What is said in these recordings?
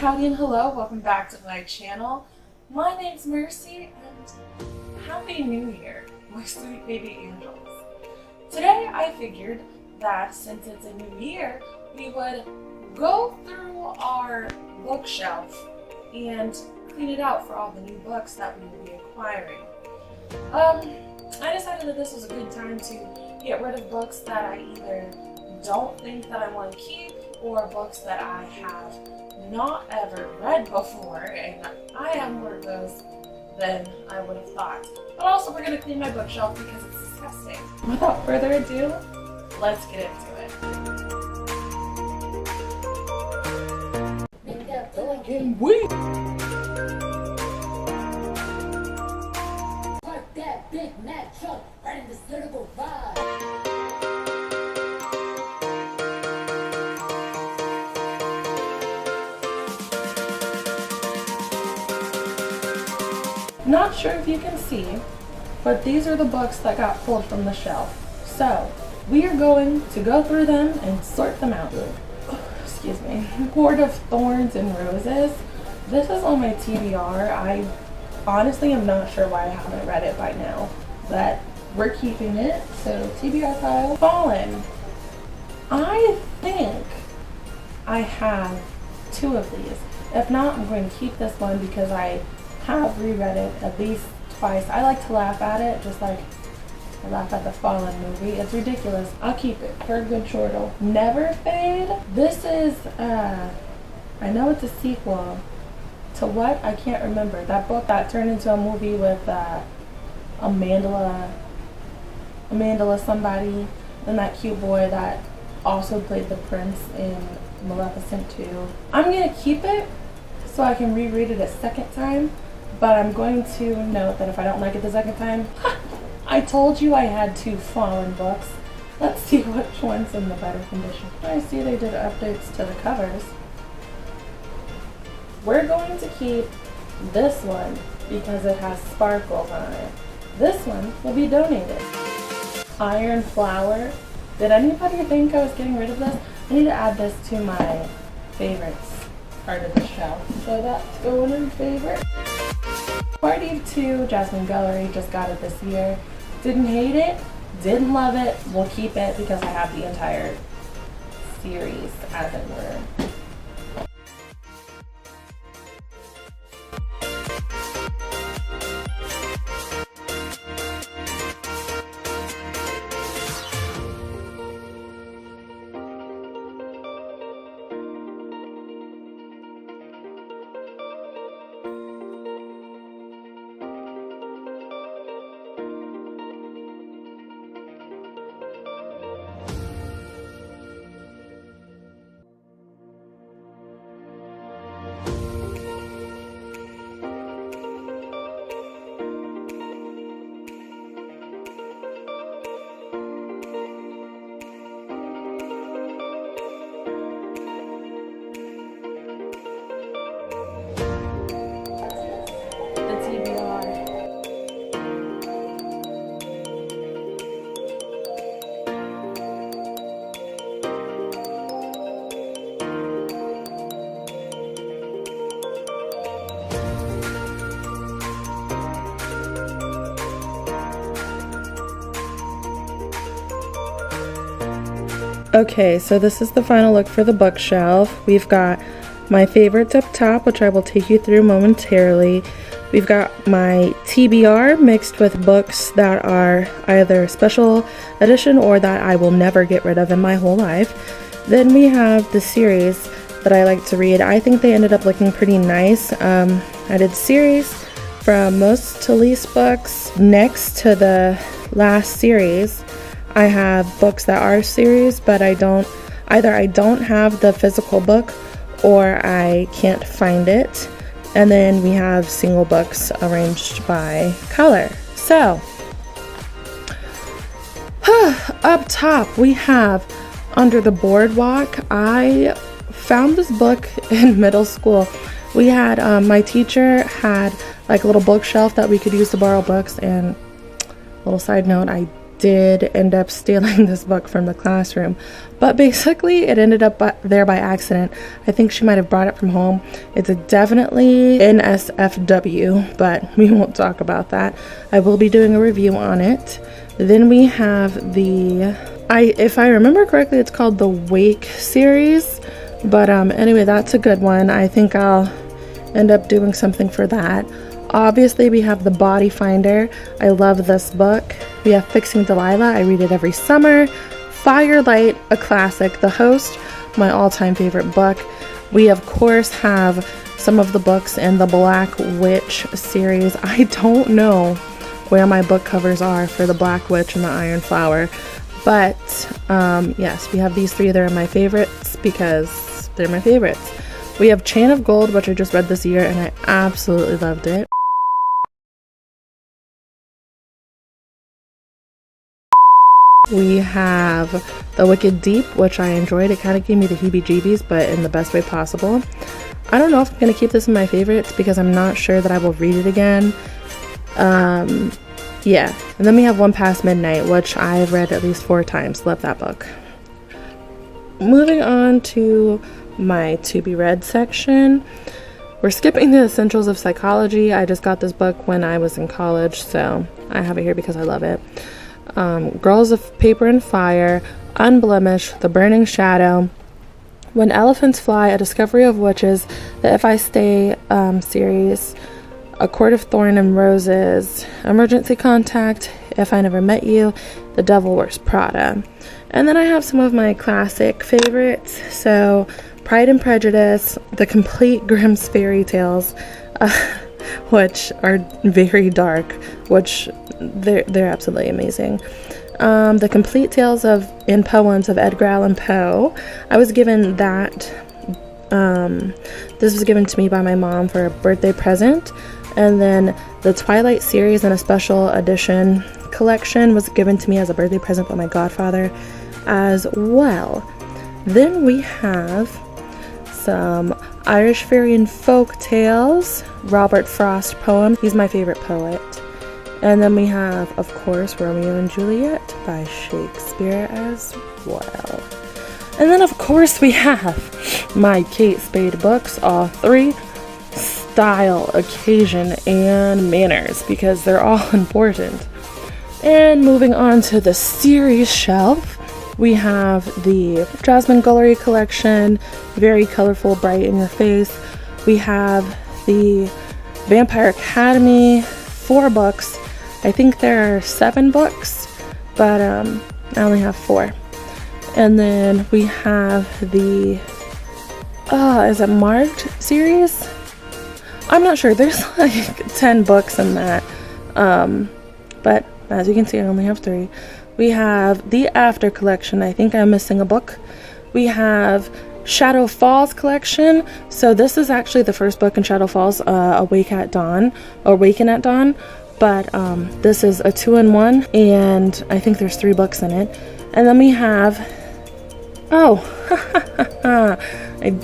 howdy and hello, welcome back to my channel. My name's Mercy and Happy New Year, my sweet baby angels. Today I figured that since it's a new year, we would go through our bookshelf and clean it out for all the new books that we will be acquiring. I decided that this was a good time to get rid of books that I either don't think that I want to keep or books that I have not ever read before, and I have more of those than I would have thought. But also we're going to clean my bookshelf because it's disgusting. Without further ado, let's get into it. I can't wait! Park that Big Mac truck right in this lyrical vibe. Not sure if you can see, but these are the books that got pulled from the shelf. So, we are going to go through them and sort them out. Excuse me. Court of Thorns and Roses. This is on my TBR. I honestly am not sure why I haven't read it by now, but we're keeping it. So, TBR pile. Fallen. I think I have 2 of these. If not, I'm going to keep this one because I have reread it at least twice. I like to laugh at it, just like I laugh at the Fallen movie. It's ridiculous. I'll keep it for a good chortle. Never Fade. This is, I know it's a sequel to what? I can't remember. That book that turned into a movie with Amandla somebody, and that cute boy that also played the prince in Maleficent 2. I'm gonna keep it so I can reread it a second time. But I'm going to note that if I don't like it the second time, I told you I had 2 Fallen books. Let's see which one's in the better condition. I see they did updates to the covers. We're going to keep this one because it has sparkles on it. This one will be donated. Iron Flower. Did anybody think I was getting rid of this? I need to add this to my favorites part of the shelf. So that's going in favorite. Party of 2, Jasmine Guillory, just got it this year. Didn't hate it, didn't love it. We'll keep it because I have the entire series, as it were. Okay, so this is the final look for the bookshelf. We've got my favorites up top, which I will take you through momentarily. We've got my TBR mixed with books that are either special edition or that I will never get rid of in my whole life. Then we have the series that I like to read. I think they ended up looking pretty nice. I did series from most to least books. Next to the last series, I have books that are series, but I don't have the physical book or I can't find it. And then we have single books arranged by color. So, up top we have Under the Boardwalk. I found this book in middle school. We had, my teacher had like a little bookshelf that we could use to borrow books, and little side note, I did end up stealing this book from the classroom, but basically it ended up there by accident. I think she might have brought it from home. It's definitely NSFW, but we won't talk about that. I will be doing a review on it. Then we have if I remember correctly, it's called the Wake series, but anyway, that's a good one. I think I'll end up doing something for that. Obviously, we have The Body Finder. I love this book. We have Fixing Delilah. I read it every summer. Firelight, a classic. The Host, my all-time favorite book. We, of course, have some of the books in the Black Witch series. I don't know where my book covers are for the Black Witch and the Iron Flower, but yes, we have these three. They're my favorites because they're my favorites. We have Chain of Gold, which I just read this year, and I absolutely loved it. We have The Wicked Deep, which I enjoyed. It kind of gave me the heebie-jeebies, but in the best way possible. I don't know if I'm going to keep this in my favorites because I'm not sure that I will read it again. Yeah. And then we have One Past Midnight, which I've read at least 4 times. Love that book. Moving on to my to-be-read section. We're skipping the Essentials of Psychology. I just got this book when I was in college, so I have it here because I love it. Girls of Paper and Fire, Unblemished, The Burning Shadow, When Elephants Fly, A Discovery of Witches, The If I Stay series, A Court of Thorn and Roses, Emergency Contact, If I Never Met You, The Devil Wears Prada. And then I have some of my classic favorites. So Pride and Prejudice, The Complete Grimm's Fairy Tales, which are very dark, which they're absolutely amazing. The Complete Tales in Poems of Edgar Allan Poe. I was given that. This was given to me by my mom for a birthday present. And then the Twilight series in a special edition collection was given to me as a birthday present by my godfather as well. Then we have some Irish fairy and folk tales, Robert Frost poem. He's my favorite poet. And then we have, of course, Romeo and Juliet by Shakespeare as well. And then, of course, we have my Kate Spade books, all 3, Style, Occasion, and Manners, because they're all important. And moving on to the series shelf, we have the Jasmine Gullery collection, very colorful, bright in your face. We have the Vampire Academy, 4 books. I think there are 7 books, but I only have 4. And then we have the, is it Marked series? I'm not sure. There's like 10 books in that. But as you can see, I only have 3. We have the After collection. I think I'm missing a book. We have Shadow Falls collection. So this is actually the first book in Shadow Falls, Awaken at Dawn. But this is a 2-in-1, and I think there's 3 books in it. And then we have, I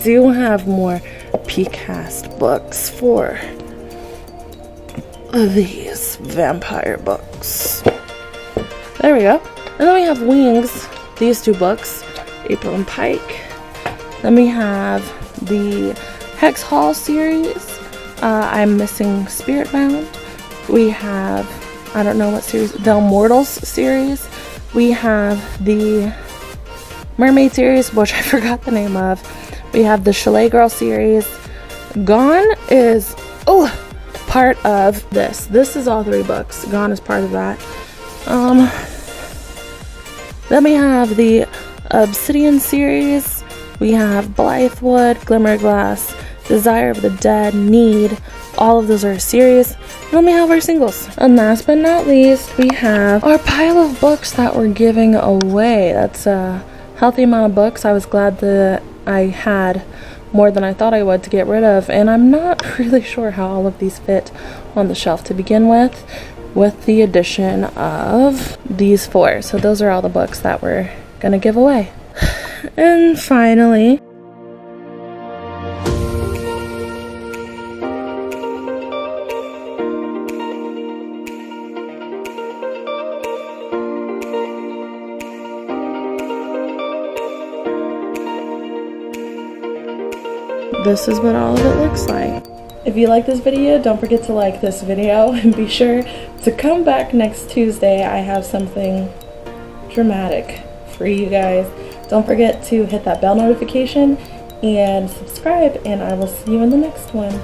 do have more PCAST books for these vampire books. There we go. And then we have Wings, these 2 books, April and Pike. Then we have the Hex Hall series. I'm missing Spiritbound. We have, I don't know what series, the Immortals series. We have the Mermaid series, which I forgot the name of. We have the Chalet Girl series. Gone is, part of this. This is all 3 books. Gone is part of that. Then we have the Obsidian series. We have Blythewood, Glimmerglass, Desire of the Dead, Need. All of those are a series. And then we have our singles. And last but not least, we have our pile of books that we're giving away. That's a healthy amount of books. I was glad that I had more than I thought I would to get rid of. And I'm not really sure how all of these fit on the shelf to begin with the addition of these 4. So those are all the books that we're gonna give away. And finally, this is what all of it looks like. If you like this video, don't forget to like this video and be sure to come back next Tuesday. I have something dramatic for you guys. Don't forget to hit that bell notification and subscribe, and I will see you in the next one.